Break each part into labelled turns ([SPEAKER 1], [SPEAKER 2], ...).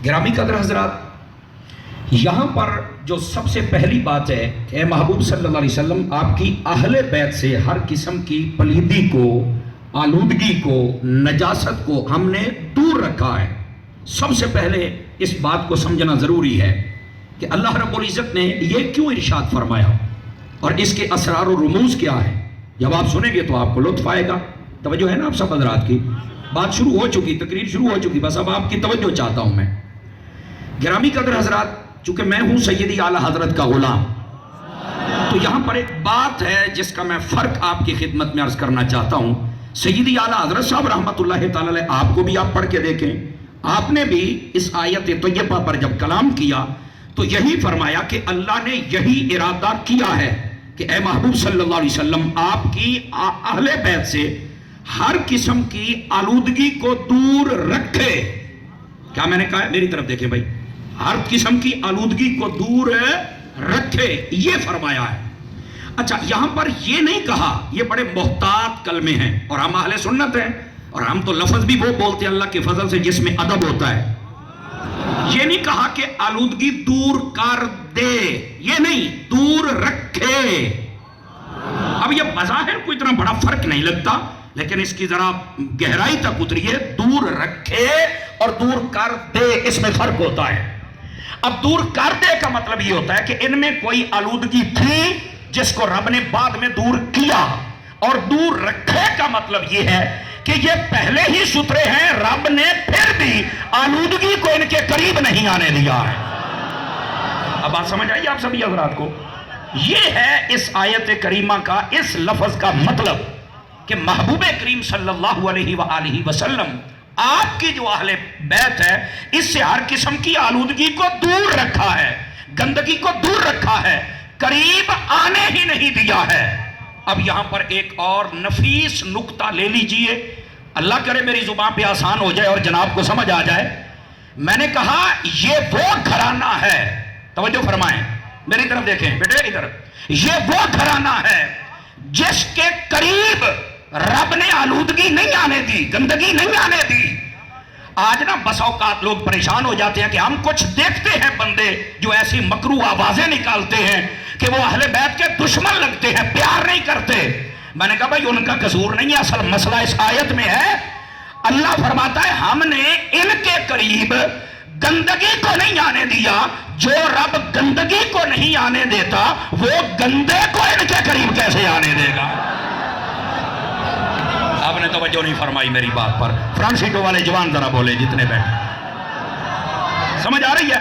[SPEAKER 1] گرامی قدر حضرات، یہاں پر جو سب سے پہلی بات ہے کہ اے محبوب صلی اللہ علیہ وسلم، آپ کی اہل بیت سے ہر قسم کی پلیدی کو، آلودگی کو، نجاست کو ہم نے دور رکھا ہے۔ سب سے پہلے اس بات کو سمجھنا ضروری ہے کہ اللہ رب العزت نے یہ کیوں ارشاد فرمایا اور اس کے اسرار و رموز کیا ہے۔ جب آپ سنیں گے تو آپ کو لطف آئے گا۔ توجہ ہے نا آپ سب حضرات کی؟ بات شروع ہو چکی، تقریر شروع ہو چکی، بس اب آپ کی توجہ چاہتا ہوں میں۔ گرامی قدر حضرات، چونکہ میں ہوں سیدی اعلیٰ حضرت کا غلام، تو یہاں پر ایک بات ہے جس کا میں فرق آپ کی خدمت میں عرض کرنا چاہتا ہوں۔ سیدی اعلیٰ حضرت صاحب رحمۃ اللہ تعالی علیہ، آپ کو بھی آپ پڑھ کے دیکھیں، آپ نے بھی اس آیت طیبہ پر جب کلام کیا تو یہی فرمایا کہ اللہ نے یہی ارادہ کیا ہے کہ اے محبوب صلی اللہ علیہ وسلم، آپ کی اہل بیت سے ہر قسم کی آلودگی کو دور رکھے۔ کیا میں نے کہا ہے؟ میری طرف دیکھیں بھائی، ہر قسم کی آلودگی کو دور رکھے، یہ فرمایا ہے۔ اچھا، یہاں پر یہ نہیں کہا، یہ بڑے محتاط کلمے ہیں اور ہم اہل سنت ہیں اور ہم تو لفظ بھی وہ بولتے ہیں اللہ کے فضل سے جس میں ادب ہوتا ہے۔ یہ نہیں کہا کہ آلودگی دور کر دے، یہ نہیں، دور رکھے۔ اب یہ بظاہر کوئی اتنا بڑا فرق نہیں لگتا، لیکن اس کی ذرا گہرائی تک اتریے۔ دور رکھے اور دور کر دے، اس میں فرق ہوتا ہے۔ اب دور کر دے کا مطلب یہ ہوتا ہے کہ ان میں کوئی آلودگی تھی جس کو رب نے بعد میں دور کیا، اور دور رکھے کا مطلب یہ ہے کہ یہ پہلے ہی ستھرے ہیں، رب نے پھر بھی آلودگی کو ان کے قریب نہیں آنے دیا ہے۔ اب بات سمجھ آئی آپ سبھی حضرات کو؟ یہ ہے اس آیت کریمہ کا، اس لفظ کا مطلب کہ محبوب کریم صلی اللہ علیہ وآلہ وسلم، آپ کی جو اہل بیت ہے، اس سے ہر قسم کی آلودگی کو دور رکھا ہے، گندگی کو دور رکھا ہے، قریب آنے ہی نہیں دیا ہے۔ اب یہاں پر ایک اور نفیس نکتہ لے لیجئے، اللہ کرے میری زبان پہ آسان ہو جائے اور جناب کو سمجھ آ جائے۔ میں نے کہا یہ وہ گھرانہ ہے، توجہ فرمائیں، میری طرف دیکھیں بیٹے ادھر، یہ وہ گھرانہ ہے جس کے قریب رب نے آلودگی نہیں آنے دی، گندگی نہیں آنے دی۔ آج نا بس اوقات لوگ پریشان ہو جاتے ہیں کہ ہم کچھ دیکھتے ہیں بندے جو ایسی مکروہ آوازیں نکالتے ہیں کہ وہ اہل بیت کے دشمن لگتے ہیں، پیار نہیں کرتے۔ میں نے کہا بھائی ان کا قصور نہیں ہے، اصل مسئلہ اس آیت میں ہے۔ اللہ فرماتا ہے ہم نے ان کے قریب گندگی کو نہیں آنے دیا، جو رب گندگی کو نہیں آنے دیتا وہ گندے کو ان کے قریب کیسے آنے دے گا؟ آپ نے توجہ نہیں فرمائی میری بات پر۔ فرنٹ سیٹوں والے جوان ذرا بولے جتنے بیٹھے، سمجھ آ رہی ہے؟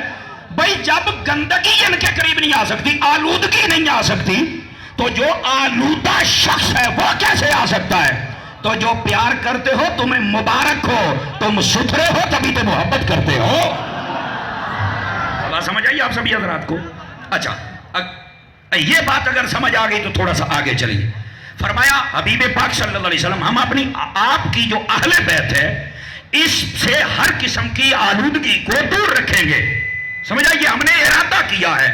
[SPEAKER 1] بھائی جب گندگی ان کے قریب نہیں آ سکتی، آلودگی نہیں آ سکتی، تو جو آلودہ شخص ہے وہ کیسے آ سکتا ہے؟ تو جو پیار کرتے ہو تمہیں مبارک ہو، تم ستھرے ہو تبھی تو محبت کرتے ہو۔ بات سمجھ آئی آپ سبھی حضرات کو؟ اچھا، یہ بات اگر سمجھ آ گئی تو تھوڑا سا آگے چلیے۔ فرمایا حبیب پاک صلی اللہ علیہ وسلم، ہم اپنی آپ کی جو اہل بیت ہے اس سے ہر قسم کی آلودگی کو دور رکھیں گے۔ سمجھ آئیے، ہم نے ارادہ کیا ہے۔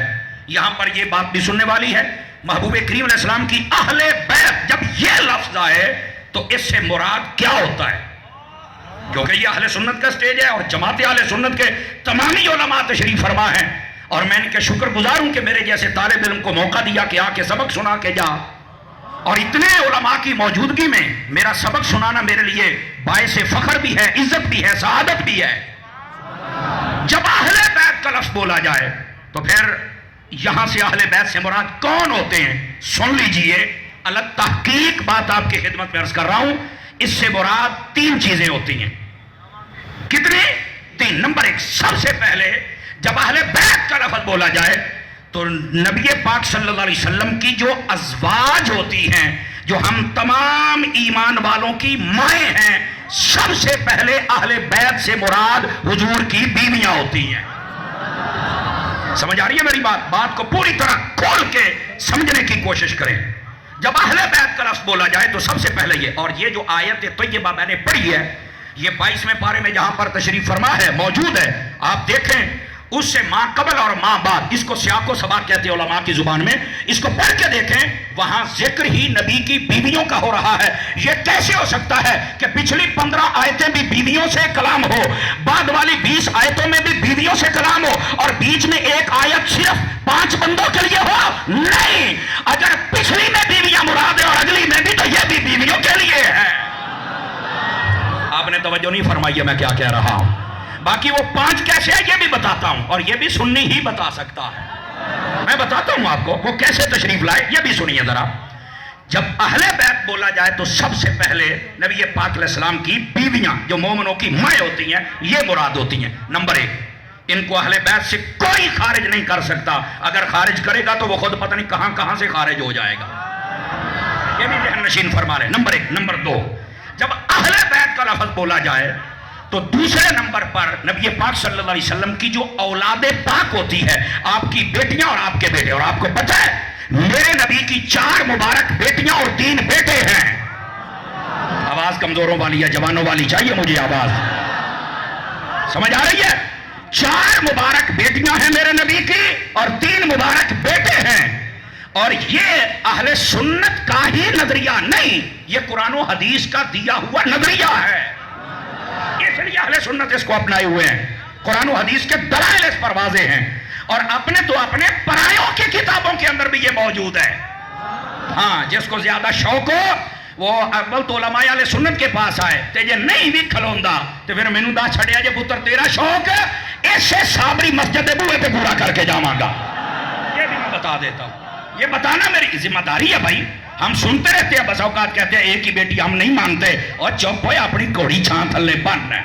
[SPEAKER 1] یہاں پر یہ بات بھی سننے والی ہے، محبوب کریم علیہ السلام کی اہل بیت، جب یہ لفظ آئے تو اس سے مراد کیا ہوتا ہے؟ کیونکہ یہ اہل سنت کا سٹیج ہے اور جماعت اہل سنت کے تمامی علماء تشریف فرما ہیں، اور میں ان کے شکر گزار ہوں کہ میرے جیسے طالب علم کو موقع دیا کہ آ کے سبق سنا کے جا، اور اتنے علماء کی موجودگی میں میرا سبق سنانا میرے لیے باعث فخر بھی ہے، عزت بھی ہے، سعادت بھی ہے۔ جب اہل بیت کا لفظ بولا جائے تو پھر یہاں سے اہل بیت سے مراد کون ہوتے ہیں؟ سن لیجئے، الگ تحقیق بات آپ کی خدمت میں عرض کر رہا ہوں۔ اس سے مراد تین چیزیں ہوتی ہیں۔ کتنی؟ تین۔ نمبر ایک، سب سے پہلے جب اہل بیت کا لفظ بولا جائے تو نبی پاک صلی اللہ علیہ وسلم کی جو ازواج ہوتی ہیں، جو ہم تمام ایمان والوں کی مائیں ہیں، سب سے پہلے اہل بیت سے مراد حضور کی بیویاں ہوتی ہیں۔ سمجھ آ رہی ہے میری بات؟ بات کو پوری طرح کھول کے سمجھنے کی کوشش کریں۔ جب اہل بیت کا لفظ بولا جائے تو سب سے پہلے یہ، اور یہ جو آیت طیبہ میں نے پڑھی ہے، یہ 22ویں پارے میں جہاں پر تشریف فرما ہے موجود ہے، آپ دیکھیں اس سے ماں قبل اور ماں بعد، اس کو سیاق و سباق کہتے ہیں علماء کی زبان میں، اس کو پڑھ کے دیکھیں، وہاں ذکر ہی نبی کی بیویوں کا ہو رہا ہے۔ یہ کیسے ہو سکتا ہے کہ پچھلی 15 آیتیں بھی بیویوں سے کلام ہو، بعد والی 20 آیتوں میں بھی بیویوں 5 بندوں کے لیے ہو نہیں، اگر پچھلی میں بیویاں مراد ہے اور اگلی میں بھی تو یہ بھی بیویوں کے لیے ہے۔ آپ نے توجہ نہیں فرمائی ہے میں کیا کہہ رہا ہوں؟ باقی وہ 5 کیسے ہے یہ بھی بتاتا ہوں، اور یہ بھی سنی ہی بتا سکتا ہے، میں بتاتا ہوں آپ کو وہ کیسے تشریف لائے، یہ بھی سنیے ذرا۔ جب اہل بیت بولا جائے تو سب سے پہلے نبی پاک علیہ السلام کی بیویاں جو مومنوں کی مائیں ہوتی ہیں یہ مراد ہوتی ہیں۔ نمبر 1، ان کو اہل بیت سے کوئی خارج نہیں کر سکتا، اگر خارج کرے گا تو وہ خود پتہ نہیں کہاں کہاں سے خارج ہو جائے گا، یہ بھی ذہن نشین فرما رہے ہیں۔ نمبر 1۔ نمبر 2، جب اہل بیت کا لفظ بولا جائے تو دوسرے نمبر پر نبی پاک صلی اللہ علیہ وسلم کی جو اولاد پاک ہوتی ہے، آپ کی بیٹیاں اور آپ کے بیٹے، اور آپ کو پتہ ہے میرے نبی کی 4 مبارک بیٹیاں اور 3 بیٹے ہیں۔ آواز کمزوروں والی یا جوانوں والی چاہیے مجھے آواز، سمجھ آ رہی ہے؟ 4 مبارک بیٹیاں ہیں میرے نبی کی اور 3 مبارک بیٹے ہیں، اور یہ اہل سنت کا ہی نظریہ نہیں، یہ قرآن و حدیث کا دیا ہوا نظریہ ہے، اس لیے اہل سنت اس کو اپنائے ہوئے ہیں، قرآن و حدیث کے دلائل اس پر واضح ہیں، اور اپنے تو اپنے پرایوں کی کتابوں کے اندر بھی یہ موجود ہے۔ ہاں جس کو زیادہ شوق ہو وہ اول تو علماء اہل سنت کے پاس آئے تے جے نہیں بھی کھلوندا تو پھر مینوں دا چھڑیا جے پتر تیرا شوق ایسے صابری مسجد بوئے پہ پورا کر کے جاواں گا، یہ بھی میں بتا دیتا ہوں، یہ بتانا میری ذمہ داری ہے بھائی۔ ہم سنتے رہتے ہیں، بس اوقات کہتے ہیں ایک ہی بیٹی ہم نہیں مانتے، اور چپ ہوئے اپنی گھوڑی چھان تھلے بن ہے۔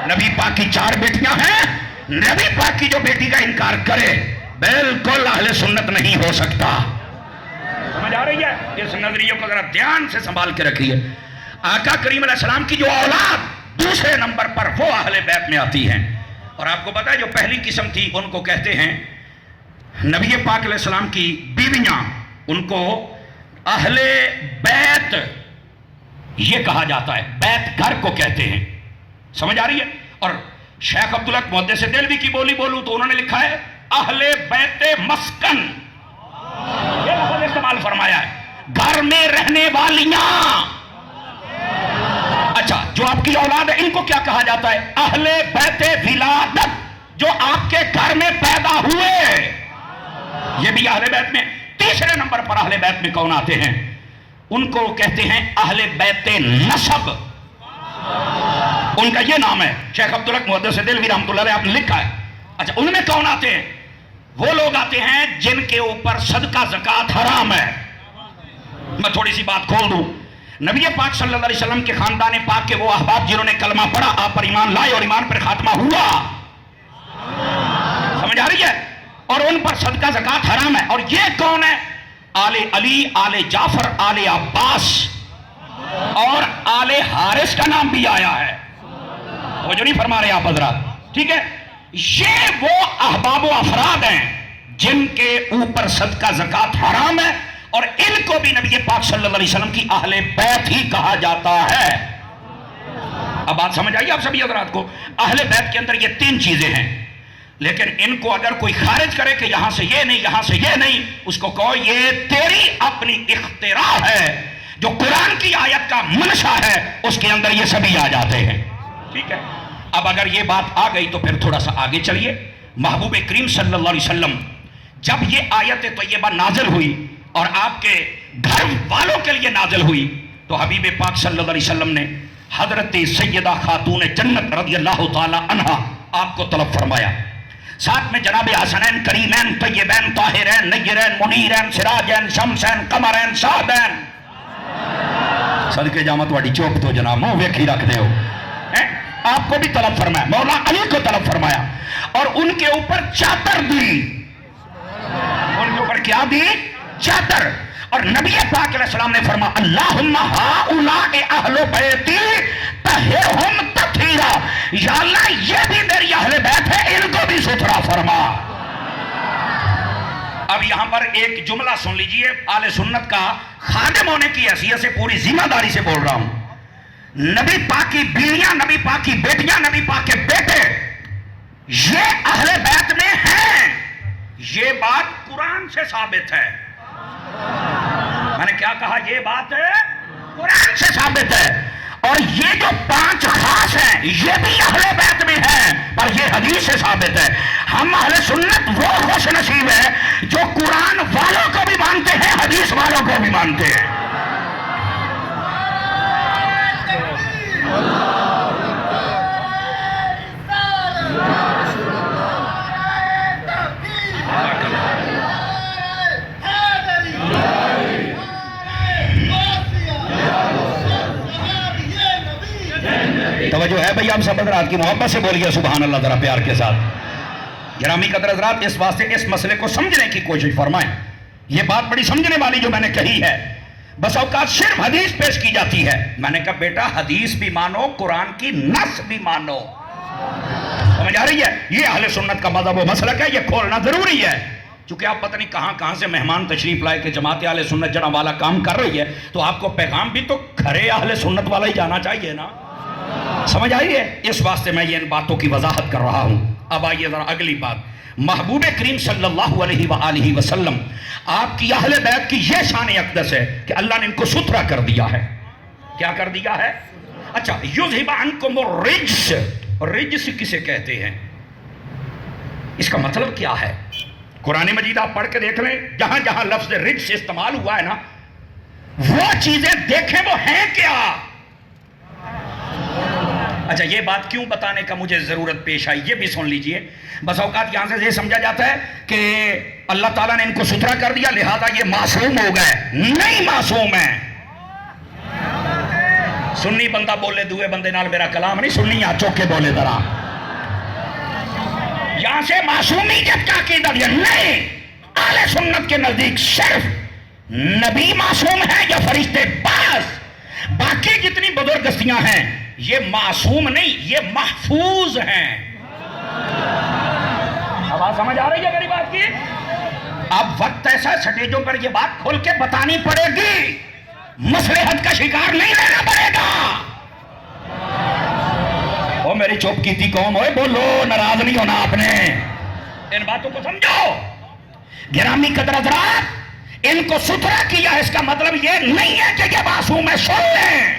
[SPEAKER 1] نبی پاک کی 4 بیٹیاں ہیں، نبی پاک کی جو بیٹی کا انکار کرے بالکل اہل سنت نہیں ہو سکتا، سمجھ آ رہی ہے؟ اس نظریے کو ذرا دھیان سے سنبھال کے رکھیے۔ آقا کریم علیہ السلام کی جو اولاد دوسرے نمبر پر وہ اہل بیت میں آتی ہیں، اور آپ کو پتا ہے جو پہلی قسم تھی ان کو کہتے ہیں نبی پاک علیہ السلام کی بیویاں، ان کو اہل بیت یہ کہا جاتا ہے، بیت گھر کو کہتے ہیں، سمجھ آ رہی ہے؟ اور شیخ عبدالحق محدث دہلوی کی بولی بولوں تو انہوں نے لکھا ہے اہل بیت مسکن، یہ لفظ استعمال فرمایا ہے، گھر میں رہنے والیاں۔ اچھا جو آپ کی اولاد ہے ان کو کیا کہا جاتا ہے؟ اہل بیت ولادت، جو آپ کے گھر میں پیدا ہوئے، یہ بھی اہل بیت میں۔ تیسرے نمبر پر اہل بیت میں کون آتے ہیں؟ ان کو کہتے ہیں اہل بیت نسب، ان کا یہ نام ہے، شیخ عبدالحق محدث دہلوی رحمۃ اللہ علیہ آپ نے لکھا ہے۔ اچھا ان میں کون آتے ہیں؟ وہ لوگ آتے ہیں جن کے اوپر صدقہ زکوٰۃ حرام ہے۔ میں تھوڑی سی بات کھول دوں، نبی پاک صلی اللہ علیہ وسلم کے خاندان پاک کے وہ احباب جنہوں نے کلمہ پڑھا، آپ پر ایمان لائے اور ایمان پر خاتمہ ہوا، سمجھ آ رہی ہے؟ اور ان پر صدقہ زکوٰۃ حرام ہے، اور یہ کون ہے؟ آل علی، آل جعفر، آل عباس اور آل حارث کا نام بھی آیا ہے، وہ جو نہیں فرما رہے آپ حضرات، ٹھیک ہے؟ یہ وہ احباب و افراد ہیں جن کے اوپر صدقہ زکوٰۃ حرام ہے، اور ان کو بھی نبی پاک صلی اللہ علیہ وسلم کی اہل بیت ہی کہا جاتا ہے۔ اب بات سمجھ آئی آپ سبھی حضرات کو؟ اہل بیت کے اندر یہ 3 چیزیں ہیں، لیکن ان کو اگر کوئی خارج کرے کہ یہاں سے یہ نہیں، یہاں سے یہ نہیں، اس کو کہو یہ تیری اپنی اختراع ہے، جو قرآن کی آیت کا منشا ہے اس کے اندر یہ سبھی آ جاتے ہیں، ٹھیک ہے؟ اب اگر یہ بات آ گئی تو پھر تھوڑا سا آگے چلیے۔ محبوب کریم صلی اللہ علیہ وسلم جب یہ آیت طیبہ نازل ہوئی اور آپ کے گھر والوں کے لیے نازل ہوئی تو حبیب پاک صلی اللہ علیہ وسلم نے حضرت سیدہ خاتون جنت رضی اللہ تعالی عنہا آپ کو طلب فرمایا، ساتھ میں جناب حسنین کریمین طیبین طاہرین نیرین منیرین سراجین شمسین قمرین صاحبین، صدقے جامت واڑی چوک تو جناب منہ ویکھی رکھ دے ہو، آپ کو بھی طلب فرمایا، مولا علی کو طلب فرمایا، اور ان کے اوپر چادر دی، ان کے اوپر کیا دی؟ چادر۔ اور نبی پاک علیہ السلام نے فرمایا اللہم ہؤلاء اہل بیتی طہرہم تطہیرا، یا اللہ یہ بھی میری اہل بیت ہے، ان کو بھی ستھرا فرما۔ اب یہاں پر ایک جملہ سن لیجئے، اہل سنت کا خادم ہونے کی حیثیت سے پوری ذمہ داری سے بول رہا ہوں، نبی پاک کی بیویاں، نبی پاک کی بیٹیاں، نبی پاک کے بیٹے یہ اہل بیت میں ہیں، یہ بات قرآن سے ثابت ہے۔ میں نے کیا کہا؟ یہ بات قرآن سے ثابت ہے، اور یہ جو 5 خاص ہیں یہ بھی اہل بیت میں ہیں، پر یہ حدیث سے ثابت ہے۔ ہم اہل سنت وہ خوش نصیب ہیں جو قرآن والوں کو بھی مانتے ہیں، حدیث والوں کو بھی مانتے ہیں۔ توجہ ہے بھئی؟ آپ سب حضرات کی محبت سے بولیے سبحان اللہ ذرا پیار کے ساتھ۔ گرامی قدر حضرات، اس واسطے اس مسئلے کو سمجھنے کی کوشش فرمائیں۔ یہ بات بڑی سمجھنے والی جو میں نے کہی ہے، بس اوقات صرف حدیث پیش کی جاتی ہے۔ میں نے کہا بیٹا حدیث بھی مانو، قرآن کی نص بھی مانو۔ سمجھ آ رہی ہے؟ یہ اہل سنت کا مذہب و مسلک ہے، یہ کھولنا ضروری ہے۔ چونکہ آپ پتہ نہیں کہاں سے مہمان تشریف لائے کہ جماعت اہل سنت جڑا والا کام کر رہی ہے، تو آپ کو پیغام بھی تو گھرے اہل سنت والا ہی جانا چاہیے نا۔ سمجھ آئی ہے؟ اس واسطے میں یہ ان باتوں کی وضاحت کر رہا ہوں۔ اب آئیے ذرا اگلی بات۔ محبوب کریم صلی اللہ علیہ وآلہ وسلم، آپ کی اہل بیت کی یہ شان اقدس ہے کہ اللہ نے ان کو ستھرا کر دیا ہے۔ کیا کر دیا ہے؟ اچھا، یذھب عنکم الرجس، رجس کسے کہتے ہیں؟ اس کا مطلب کیا ہے؟ قرآن مجید آپ پڑھ کے دیکھ لیں، جہاں جہاں لفظ رجس استعمال ہوا ہے نا، وہ چیزیں دیکھیں وہ ہیں کیا۔ اچھا، یہ بات کیوں بتانے کا مجھے ضرورت پیش آئی یہ بھی سن لیجئے۔ بس اوقات یہاں سے یہ سمجھا جاتا ہے کہ اللہ تعالیٰ نے ان کو ستھرا کر دیا لہذا یہ معصوم ہو گئے۔ نہیں معصوم ہیں۔ سنی بندہ بولے دوئے بندے نال میرا کلام نہیں سننی، آ چوکے بولے ذرا۔ یہاں سے معصومیت کا عقیدہ دیا نہیں۔ اہل سنت کے نزدیک صرف نبی معصوم ہے یا فرشتے باز، باقی جتنی بزرگستیاں ہیں یہ معصوم نہیں، یہ محفوظ ہیں۔ اب آپ سمجھ آ رہی ہے میری بات کی؟ اب وقت ایسا سٹیجوں پر یہ بات کھول کے بتانی پڑے گی، مصلحت کا شکار نہیں لینا پڑے گا۔ او میری چپ کی تھی قوم، اوے بولو، ناراض نہیں ہونا آپ نے، ان باتوں کو سمجھو۔ گرامی قدر حضرات، ان کو ستھرا کیا، اس کا مطلب یہ نہیں ہے کہ یہ معصوم ہے۔ سن لیں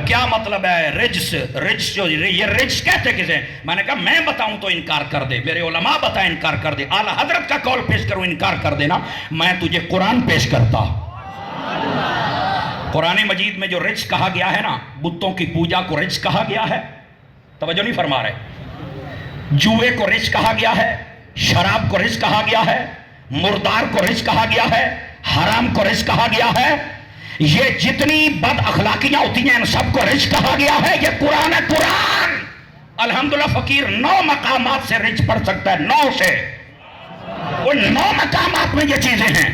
[SPEAKER 1] کیا مطلب ہے رجس؟ رجس جو یہ رجس کہتے کسے؟ میں نے کہا میں بتاؤں تو انکار کر دے، میرے علماء بتائیں انکار کر دے، اعلیٰ حضرت کا قول پیش کروں انکار کر دینا، میں تجھے قرآن پیش کرتا۔ قرآن مجید میں جو رجس کہا گیا ہے نا، بتوں کی پوجا کو رجس کہا گیا ہے، توجہ نہیں فرما رہے۔ جوئے کو رجس کہا گیا ہے، شراب کو رجس کہا گیا ہے، مردار کو رجس کہا گیا ہے، حرام کو رجس کہا گیا ہے، یہ جتنی بد اخلاقیاں ہوتی ہیں ان سب کو رجس کہا گیا ہے۔ یہ قرآن ہے، قرآن۔ الحمدللہ فقیر 9 مقامات سے رجس پڑھ سکتا ہے، 9 سے۔ ان 9 مقامات میں یہ چیزیں ہیں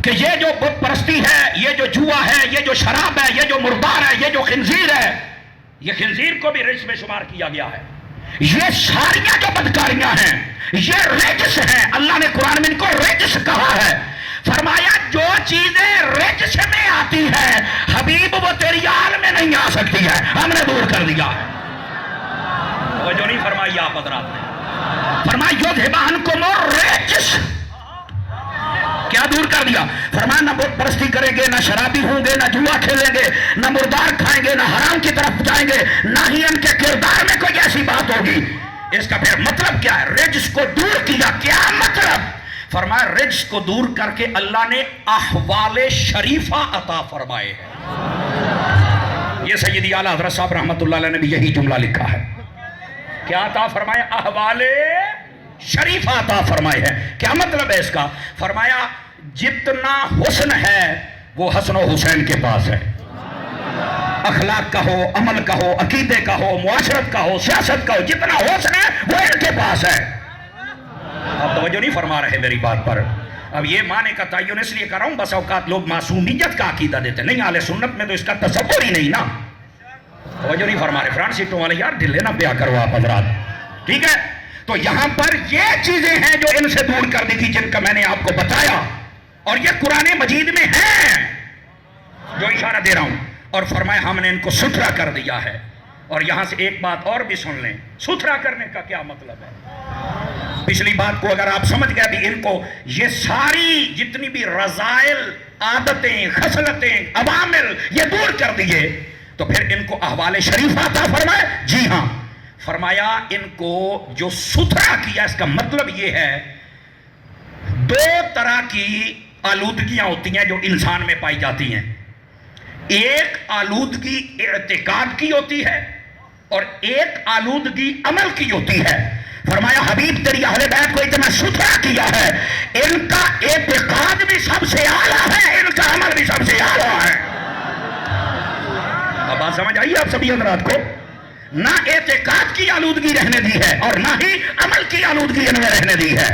[SPEAKER 1] کہ یہ جو بت پرستی ہے، یہ جو جوا ہے، یہ جو شراب ہے، یہ جو مردار ہے، یہ جو خنزیر ہے، یہ خنزیر کو بھی رجس میں شمار کیا گیا ہے۔ یہ ساریاں جو بدکاریاں ہیں یہ رجس ہیں۔ اللہ نے قرآن میں ان کو رجس کہا ہے۔ فرمایا جو چیزیں رجس میں آتی ہیں حبیب وہ تیری آل میں نہیں آ سکتی ہے، ہم نے دور کر دیا ہے۔ وہ جو نہیں فرمائی آپ حضرات نے، فرمایا یذھب عنکم الرجس، کیا دور کر دیا؟ فرمایا نہ بت پرستی کریں گے، نہ شرابی ہوں گے، نہ جوا کھیلیں گے، نہ مردار کھائیں گے، نہ حرام کی طرف جائیں گے، نہ ہی ان کے کردار میں کوئی ایسی بات ہوگی۔ اس کا پھر مطلب کیا ہے؟ رجس کو دور کیا، کیا مطلب؟ فرمایا رجس کو دور کر کے اللہ نے احوال شریفہ عطا فرمائے ہیں۔ یہ سیدی اعلیٰ حضرت صاحب رحمت اللہ علیہ نے بھی یہی جملہ لکھا ہے۔ کیا عطا فرمایا؟ احوال شریفہ عطا فرمائے ہیں۔ کیا مطلب ہے اس کا؟ فرمایا جتنا حسن ہے وہ حسن و حسین کے پاس ہے، اخلاق کا ہو، عمل کا ہو، عقیدے کا ہو، معاشرت کا ہو، سیاست کا ہو، جتنا حسن ہے وہ ان کے پاس ہے۔ اب توجہ نہیں فرما رہے میری بات پر۔ اب یہ معنی کا تعین اس لیے کر رہا ہوں، بس اوقات لوگ معصومیت کا عقیدہ دیتے نہیں، اہل سنت میں تو اس کا تصور ہی نہیں نا۔ توجہ نہیں فرما رہے فرانس سیٹوں والے، یار ڈھلے نہ پیا کرو آپ حضرات، ٹھیک ہے؟ تو یہاں پر یہ چیزیں ہیں جو ان سے دور کر دی تھی، جن کا میں نے آپ کو بتایا، اور یہ قرآن مجید میں ہیں جو اشارہ دے رہا ہوں۔ اور فرمایا ہم نے ان کو ستھرا کر دیا ہے۔ اور یہاں سے ایک بات اور بھی سن لیں، ستھرا کرنے کا کیا مطلب ہے؟ پچھلی بات کو اگر آپ سمجھ گئے بھی، ان کو یہ ساری جتنی بھی رذائل عادتیں، خصلتیں، عوامل یہ دور کر دیے، تو پھر ان کو احوال شریف عطا فرمائے؟ جی ہاں، فرمایا ان کو جو ستھرا کیا، اس کا مطلب یہ ہے دو طرح کی آلودگیاں ہوتی ہیں جو انسان میں پائی جاتی ہیں. ایک آلودگی اعتقاد کی ہوتی ہے اور ایک آلودگی عمل کی ہوتی ہے. فرمایا حبیب تیری اہل بیت کو اتنا ستھرا کیا ہے، ان کا اعتقاد بھی سب سے اعلیٰ ہے، ان کا عمل بھی سب سے اعلیٰ ہے. اب بات سمجھ آئیے آپ سبھی حضرات کو؟ نہ اعتقاد کی آلودگی رہنے دی ہے اور نہ ہی عمل کی آلودگی ان میں رہنے دی ہے.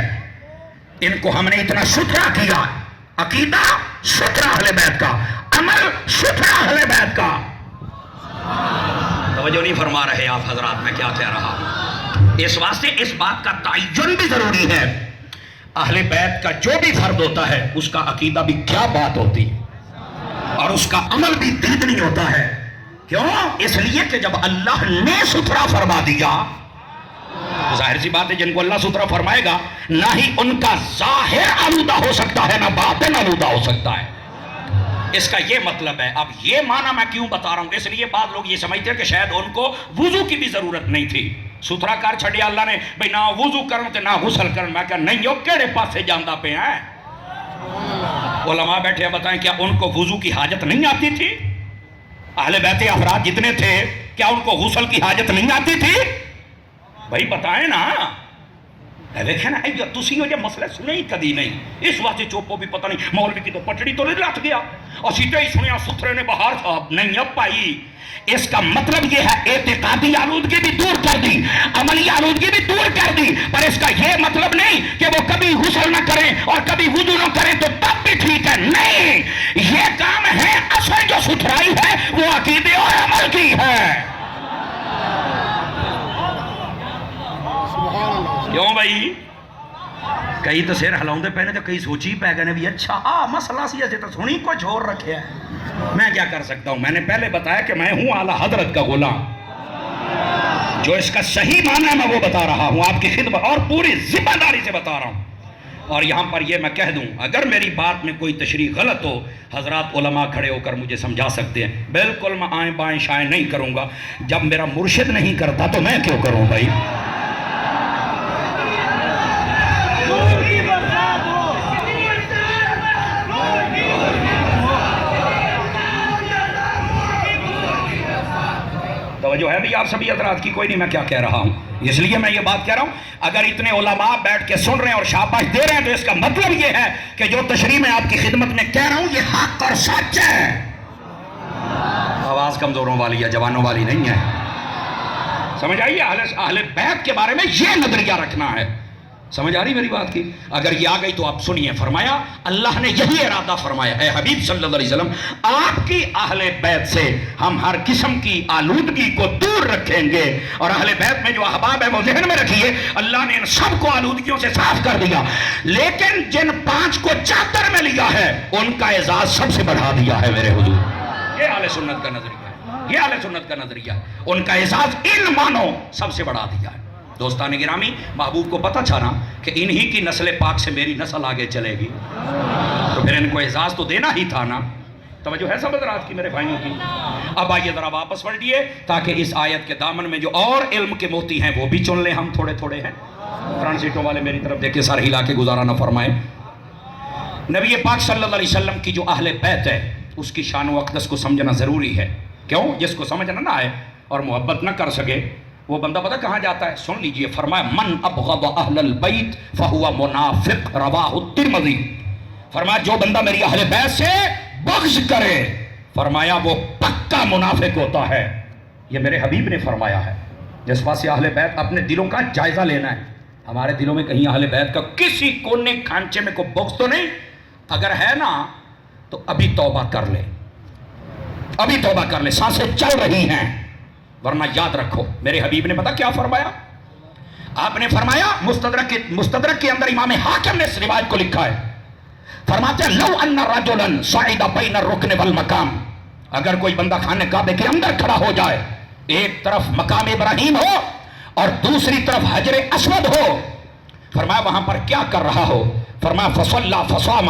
[SPEAKER 1] ان کو ہم نے اتنا ستھرا کیا، عقیدہ ستھرا اہل بیت کا، عمل ستھرا اہل بیت کا. توجہ نہیں فرما رہے آپ حضرات، میں کیا کہہ رہا ہوں؟ اس واسطے اس بات کا تعین بھی ضروری ہے. اہل بیت کا جو بھی فرد ہوتا ہے اس کا عقیدہ بھی کیا بات ہوتی ہے اور اس کا عمل بھی دیدنی ہوتا ہے. کیوں؟ اس لیے کہ جب اللہ نے ستھرا فرما دیا، ظاہر سی بات ہے جن کو اللہ ستھرا فرمائے گا نہ ہی ان کا ظاہر آلودہ ہو سکتا ہے نہ باطن آلودہ ہو سکتا ہے. اس کا یہ مطلب ہے. اب یہ معنی میں کیوں بتا رہا ہوں؟ اس لیے بعض لوگ یہ سمجھتے ہیں کہ شاید ان کو وضو کی بھی ضرورت نہیں تھی، ستھرا کر چھڑیا اللہ نے، بھئی نہ وضو کرن تے نہ غسل کرن. میں کہا نہیں، وہ کیڑے پاس سے جاندہ پہ ہیں؟ علماء بیٹھے بتائیں کیا ان کو وضو کی حاجت نہیں آتی تھی؟ اہل بیت افراد جتنے تھے کیا ان کو غسل کی حاجت نہیں آتی تھی؟ بھائی بتائیں نا. دیکھیں نا تسی ہو جے مسئلہ سنے ہی کدی نہیں، اس واسطے چوپو بھی پتہ نہیں مولوی کی تو پٹڑی تو نہیں لٹ گیا اور سیدھے ہی سنیا ستھرے نے بہار صاحب نہیں. اب پائی اس کا مطلب یہ ہے اعتقادی آلودگی بھی دور کر دی، عملی آلودگی بھی دور کر دی، پر اس کا یہ مطلب نہیں کہ وہ کبھی غسل نہ کریں اور کبھی وضو نہ کریں تو تب بھی ٹھیک ہے. نہیں، یہ کام ہے اصل جو ستھرائی ہے وہ عقیدے اور عمل کی ہے. کیوں بھائی؟ کئی تو سر ہلاؤں دے پہنے تو کئی سوچی پہ گئے بھی اچھا مسئلہ سی ایسے تو سنی کو چھوڑ رکھے ہے. میں کیا کر سکتا ہوں؟ میں نے پہلے بتایا کہ میں ہوں اعلیٰ حضرت کا غلام، جو اس کا صحیح معنی ہے میں وہ بتا رہا ہوں آپ کی خدمت اور پوری ذمہ داری سے بتا رہا ہوں. اور یہاں پر یہ میں کہہ دوں اگر میری بات میں کوئی تشریح غلط ہو، حضرات علماء کھڑے ہو کر مجھے سمجھا سکتے ہیں. بالکل میں آئیں بائیں شائیں نہیں کروں گا. جب میرا مرشد نہیں کرتا تو میں کیوں کروں بھائی؟ توجہ ہے بھی آپ سبھی حضرات کی؟ کوئی نہیں، میں کیا کہہ رہا ہوں. اس لیے میں یہ بات کہہ رہا ہوں اگر اتنے علماء بیٹھ کے سن رہے ہیں اور شاباش دے رہے ہیں تو اس کا مطلب یہ ہے کہ جو تشریح میں آپ کی خدمت میں کہہ رہا ہوں یہ حق اور سچ ہے. آواز کمزوروں والی ہے، جوانوں والی نہیں ہے. سمجھ آئیے؟ اہل بیت کے بارے میں یہ نظریہ رکھنا ہے. سمجھ آ رہی میری بات کی؟ اگر یہ آ گئی تو آپ سنیے. فرمایا اللہ نے یہی ارادہ فرمایا اے حبیب صلی اللہ علیہ وسلم آپ کی اہل بیت سے ہم ہر قسم کی آلودگی کو دور رکھیں گے. اور اہل بیت میں جو احباب ہے وہ ذہن میں رکھیے اللہ نے ان سب کو آلودگیوں سے صاف کر دیا، لیکن جن 5 کو چادر میں لیا ہے ان کا اعزاز سب سے بڑھا دیا ہے میرے حضور. یہ اہل سنت کا نظریہ ہے، یہ اہل سنت کا نظریہ ہے. ان کا اعزاز ان مانو سب سے بڑھا دیا ہے. دوستان گرامی، محبوب کو پتہ چلا کہ انہی کی نسل پاک سے میری نسل آگے چلے گی تو پھر ان کو اعزاز تو دینا ہی تھا نا. توجہ ہے سب حضرات کی میرے بھائیوں کی؟ اب آئیے ذرا واپس پلٹیے تاکہ اس آیت کے دامن میں جو اور علم کے موتی ہیں وہ بھی چن لیں. ہم تھوڑے تھوڑے ہیں. فرنٹ سیٹوں والے میری طرف دیکھ کے سر ہلا کے گزارا نہ فرمائیں. نبی پاک صلی اللہ علیہ وسلم کی جو اہل بیت ہے اس کی شان و اقدس کو سمجھنا ضروری ہے. کیوں؟ جس کو سمجھنا نہ آئے اور محبت نہ کر سکے وہ بندہ پتہ کہاں جاتا ہے؟ سن لیجئے. فرمایا من ابغض اہل البیت فہو منافق، رواہ الترمذی. فرمایا جو بندہ میری اہل بیت سے بغض کرے فرمایا وہ پکا منافق ہوتا ہے. یہ میرے حبیب نے فرمایا ہے. جس بات سے اہل بیت اپنے دلوں کا جائزہ لینا ہے. ہمارے دلوں میں کہیں اہل بیت کا کسی کونے کھانچے میں کوئی بغض تو نہیں؟ اگر ہے نا تو ابھی توبہ کر لے، ابھی توبہ کر لے، سانسیں چل رہی ہیں. ورنہ یاد رکھو میرے حبیب نے پتا کیا فرمایا؟ آپ نے فرمایا مستدرک کے اندر امام حاکم نے اس روایت کو لکھا ہے. فرماتے ہیں لو ان رجلا صعد بین الرکن والمقام، اگر کوئی بندہ خانہ کعبے کے اندر کھڑا ہو جائے، ایک طرف مقام ابراہیم ہو اور دوسری طرف حجر اسود ہو، فرمایا وہاں پر کیا کر رہا ہو؟ فرمایا فصلی فصام،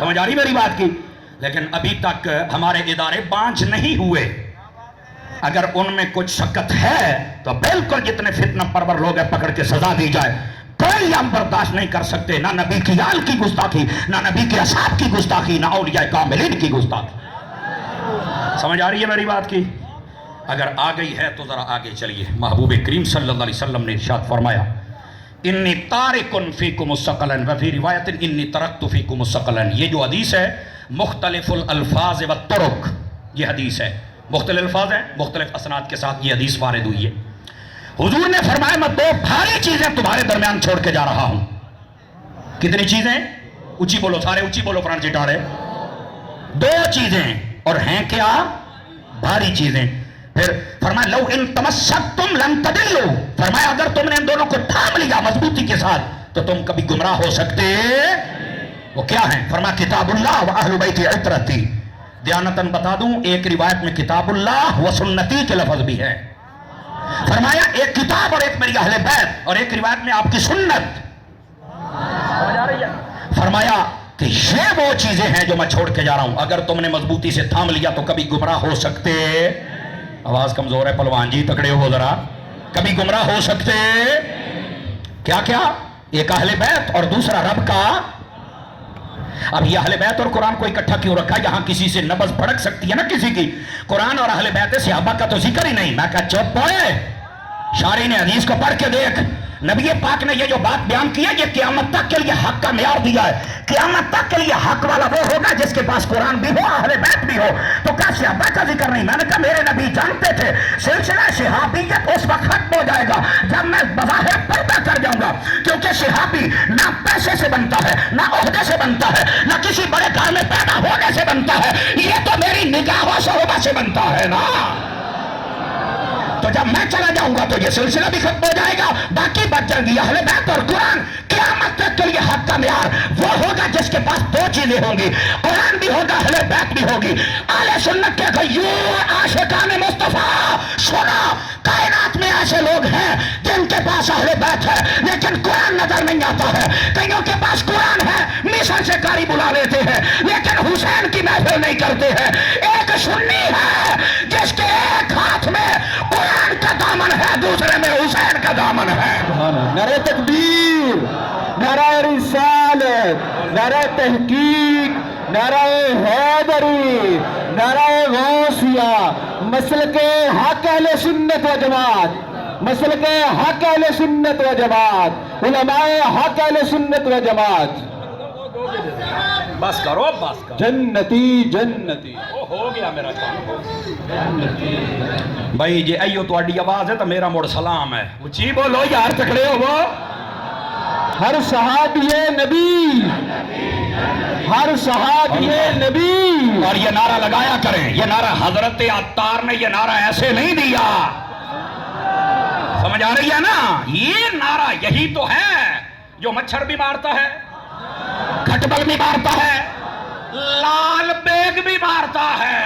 [SPEAKER 1] سمجھ آ رہی میری بات کی؟ لیکن ابھی تک ہمارے ادارے بانج نہیں ہوئے. اگر ان میں کچھ شکت ہے تو بالکل جتنے فتنہ پرور لوگ ہیں پکڑ کے سزا دی جائے. کوئی ہم برداشت نہیں کر سکتے، نہ نبی کی آل کی گستاخی، نہ نبی کے اصحاب کی گستاخی، نہ اولیاء کاملین کی گستاخی. سمجھ آ رہی ہے میری بات کی؟ اگر آ گئی ہے تو ذرا آگے چلیے. محبوب کریم صلی اللہ علیہ وسلم نے ارشاد فرمایا انی تارکن فیکم الثقلین وفی روایت انی ترکت فیکم الثقلین. یہ جو حدیث ہے مختلف الالفاظ والطرق، یہ حدیث ہے مختلف الفاظ ہیں، مختلف اسناد کے ساتھ یہ حدیث وارد ہوئی ہے. حضور نے فرمایا میں دو بھاری چیزیں تمہارے درمیان چھوڑ کے جا رہا ہوں. کتنی چیزیں؟ اونچی بولو، سارے اونچی بولو فرانس جٹاڑے. دو چیزیں، اور ہیں کیا؟ بھاری چیزیں. پھر فرمایا لو ان تمسکتم لن تضلوا، فرمایا اگر تم نے ان دونوں کو تھام لیا مضبوطی کے ساتھ تو تم کبھی گمراہ ہو سکتے. وہ کیا ہیں؟ فرمایا کتاب اللہ و اہل بیت عترتی. دیانتاً بتا دوں، ایک روایت میں کتاب اللہ و سنتی کے لفظ بھی ہے. فرمایا ایک کتاب اور ایک میری اہل بیت، اور ایک روایت میں آپ کی سنت. فرمایا کہ یہ وہ چیزیں ہیں جو میں چھوڑ کے جا رہا ہوں، اگر تم نے مضبوطی سے تھام لیا تو کبھی گمراہ ہو سکتے. آواز کمزور ہے پلوان جی، تکڑے ہو ذرا. کبھی گمراہ ہو سکتے. کیا کیا؟ ایک اہل بیت اور دوسرا رب کا. اب یہ اہل بیت اور قرآن کو اکٹھا کیوں رکھا؟ یہاں کسی سے نبض بھڑک سکتی ہے نا کسی کی. قرآن اور اہل بیت صحابہ کا تو ذکر ہی نہیں. میں کہا چپ پڑے، شاری نے حدیث کو پڑھ کے دیکھ. نبی پاک نے یہ جو بات بیان کی ہے یہ قیامت تک کے لیے حق کا معیار دیا ہے. قیامت تک کے لیے حق والا وہ ہوگا جس کے پاس قرآن بھی ہو، اہل بیت بھی ہو. تو کیا صحابہ کا ذکر نہیں؟ میں نے کہا میرے نبی جانتے تھے سلسلہ صحابیت اس وقت ختم ہو جائے گا جب میں بظاہر پردہ کر جاؤں گا، کیونکہ صحابی نہ پیسے سے بنتا ہے، نہ عہدے سے بنتا ہے، نہ کسی بڑے گھر میں پیدا ہونے سے بنتا ہے. یہ تو میری نگاہ صحبہ سے بنتا ہے نا. تو جب میں چلا جاؤں گا تو یہ سلسلہ بھی ختم ہو جائے گا، باقی بچ جائیں گی اہل بیت اور قرآن. قیامت تک کے لیے حق کا معیار وہ ہوگا جس کے پاس دو چیزیں ہوں گی، قرآن بھی ہوگا، اہل بیت بھی ہوگی. اہل سنت کے غیور عاشقان مصطفیٰ سنا، کائنات میں ایسے لوگ ہیں جن کے پاس اہل بیت ہے لیکن قرآن نظر نہیں آتا ہے. کئیوں کے پاس قرآن ہے، مصر سے قاری بلا لیتے ہیں لیکن حسین کی محفل نہیں کرتے ہیں. ایک سنی ہے جس کے ایک ہاتھ میں قرآن کا دامن ہے، دوسرے میں حسین کا دامن ہے.
[SPEAKER 2] نعرہ تکبیر، نعرہ رسالت، نعرہ تحقیق، نعرہ حیدری، نعرہ غوثیہ. مسلک حق اہل سنت و جماعت، مسلک حق اہل سنت و جماعت، علماء حق اہل سنت و جماعت.
[SPEAKER 1] بس کرو، بس کرو.
[SPEAKER 2] جنتی جنتی
[SPEAKER 1] ہو گیا میرا کام. بھائی جی ایو تو اڈی آواز ہے تو میرا موڑ سلام ہے. اچھی بولو یار، تکڑے ہو وہ.
[SPEAKER 2] ہر صحابی نبی، ہر صحابی نبی.
[SPEAKER 1] اور یہ نعرہ لگایا کریں، یہ نعرہ حضرت عطار نے یہ نعرہ ایسے نہیں دیا. سمجھ آ رہی ہے نا؟ یہ نعرہ یہی تو ہے جو مچھر بھی مارتا ہے، کھٹبل بھی مارتا ہے، لال بیگ بھی مارتا ہے.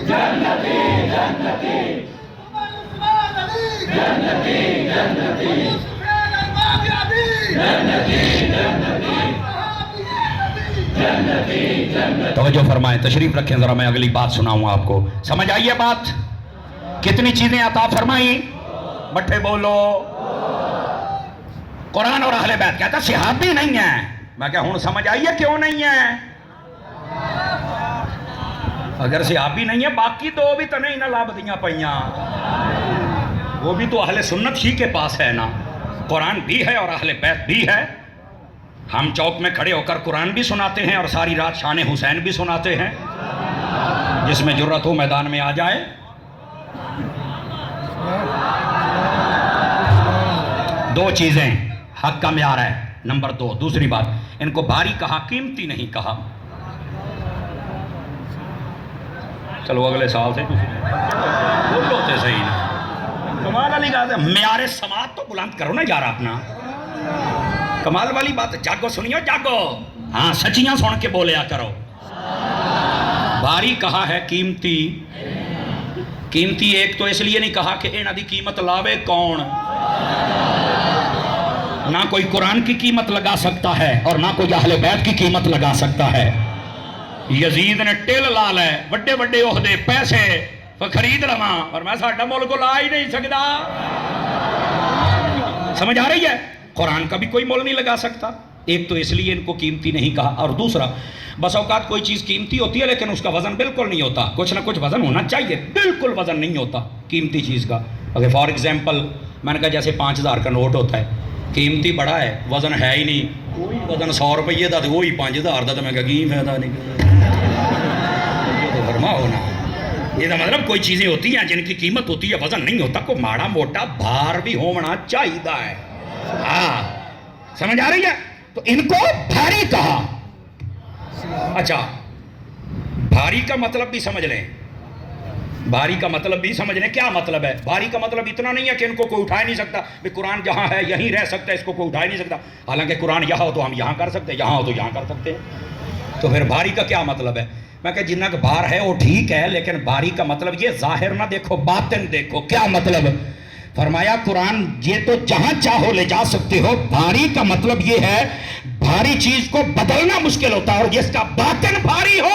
[SPEAKER 1] جنتی جنتی جنتی جنتی توجہ فرمائیں، تشریف رکھیں ذرا، میں اگلی بات سناؤں آپ کو. سمجھ آئیے بات؟ کتنی چیزیں عطا فرمائی؟ بٹھے بولو. قرآن اور اہل بیت کہتا صحابی نہیں ہے. میں کہا ہوں سمجھ آئیے کیوں نہیں ہے؟ اگر صحابی نہیں ہے باقی دو بھی تو نہیں نہ لابدیاں پئیاں، وہ بھی تو اہل سنت ہی کے پاس ہے نا. قرآن بھی ہے اور اہل بیت بھی ہے. ہم چوک میں کھڑے ہو کر قرآن بھی سناتے ہیں اور ساری رات شان حسین بھی سناتے ہیں. جس میں جرت ہو میدان میں آ جائے. دو چیزیں حق کا معیار ہے. نمبر دو، دوسری بات، ان کو بھاری کہا، قیمتی نہیں کہا. چلو اگلے سال سے بولو تے صحیح نا. کمال والی بات ہے، معیار سماعت تو بلند کرو نا یار اپنا. کمال والی بات، جاگو سنیو جاگو. ہاں سچیاں سن کے بولیا کرو. بھاری کہا ہے، قیمتی. قیمتی ایک تو اس لیے نہیں کہا کہ انہاں دی قیمت لاوے کون. نہ کوئی قرآن کی قیمت لگا سکتا ہے اور نہ کوئی اہل بیت کی قیمت لگا سکتا ہے. یزید نے ٹل لا لے بڑے بڑے عہدے پیسے خرید لوا اور میں ساڈا ملک کو لا ہی نہیں سکتا. سمجھ آ رہی ہے؟ قرآن کا بھی کوئی مول نہیں لگا سکتا. ایک تو اس لیے ان کو قیمتی نہیں کہا، اور دوسرا بس اوقات کوئی چیز قیمتی ہوتی ہے لیکن اس کا وزن بالکل نہیں ہوتا. کچھ نہ کچھ وزن ہونا چاہیے، بالکل وزن نہیں ہوتا قیمتی چیز کا. اگر فار ایگزامپل میں نے کہا جیسے 5000 کا نوٹ ہوتا ہے، قیمتی بڑا ہے وزن ہے ہی نہیں، وہی وزن 100 روپیے کا وہی 5000 کا، تو میں کہا کی فائدہ نہیں. فرما ہونا یہ مطلب کوئی چیزیں ہوتی ہیں جن کی قیمت ہوتی ہے وزن نہیں ہوتا، کوئی ماڑا موٹا بھار بھی ہونا چاہیے ہے. ہاں سمجھ آ رہی ہے؟ تو ان کو بھاری کہا. اچھا بھاری کا مطلب بھی سمجھ لیں، بھاری کا مطلب بھی سمجھ لیں. کیا مطلب ہے بھاری کا؟ مطلب اتنا نہیں ہے کہ ان کو کوئی اٹھا نہیں سکتا، کہ قرآن جہاں ہے یہیں رہ سکتا ہے، اس کو کوئی اٹھا نہیں سکتا. حالانکہ قرآن یہاں ہو تو ہم یہاں کر سکتے ہیں، یہاں ہو تو یہاں کر سکتے ہیں. تو پھر بھاری کا کیا مطلب ہے؟ میں کہ جنہ کا بھار ہے وہ ٹھیک ہے، لیکن بھاری کا مطلب یہ ظاہر نہ دیکھو، باطن دیکھو. کیا مطلب؟ فرمایا قرآن یہ تو جہاں چاہو لے جا سکتے ہو. بھاری کا مطلب یہ ہے بھاری چیز کو بدلنا مشکل ہوتا ہے، اور جس کا باطن بھاری ہو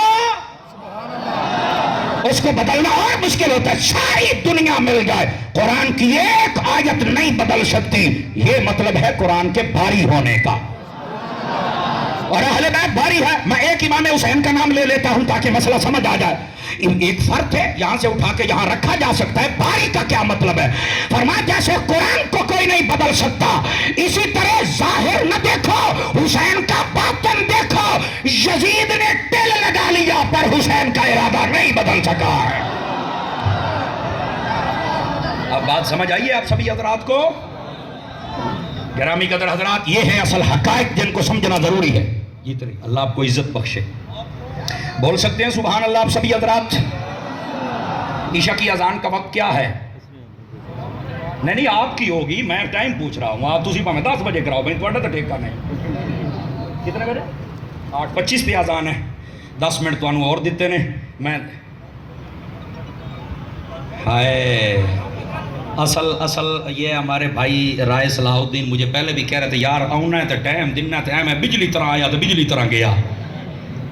[SPEAKER 1] اس کو بدلنا اور مشکل ہوتا ہے. ساری دنیا مل جائے قرآن کی ایک آیت نہیں بدل سکتی. یہ مطلب ہے قرآن کے بھاری ہونے کا. اور اہل بیت بھاری ہے. میں ایک امام حسین کا نام لے لیتا ہوں تاکہ مسئلہ سمجھ آ جائے. ایک فرد ہے یہاں سے اٹھا کے یہاں رکھا جا سکتا ہے. بھاری کا کیا مطلب ہے؟ فرمایا جیسے قرآن کو کوئی نہیں بدل سکتا، اسی طرح ظاہر نہ دیکھو، حسین کا باطن دیکھو. یزید نے ٹل لگا لیا پر حسین کا ارادہ نہیں بدل سکا. اب بات سمجھ آئیے آپ سبھی حضرات کو؟ گرامی قدر حضرات، یہ ہے اصل حقائق جن کو سمجھنا ضروری ہے. جتنی اللہ آپ کو عزت بخشے. بول سکتے ہیں سبحان اللہ آپ سبھی حضرات؟ عشاء کی اذان کا وقت کیا ہے؟ نہیں آپ کی ہوگی، میں ٹائم پوچھ رہا ہوں. آپ تسی پہ 10 بجے کراؤ بھائی، تھوڑا تو ٹھیکہ نہیں. کتنے بجے؟ 8:25 پہ اذان ہے. 10 منٹ تو اور دیتے نے. میں ہائے اصل یہ ہمارے بھائی رائے صلاح الدین مجھے پہلے بھی کہہ رہے تھے یار آنا ہے تو ٹائم دننا تو میں بجلی طرح آیا تو بجلی طرح گیا.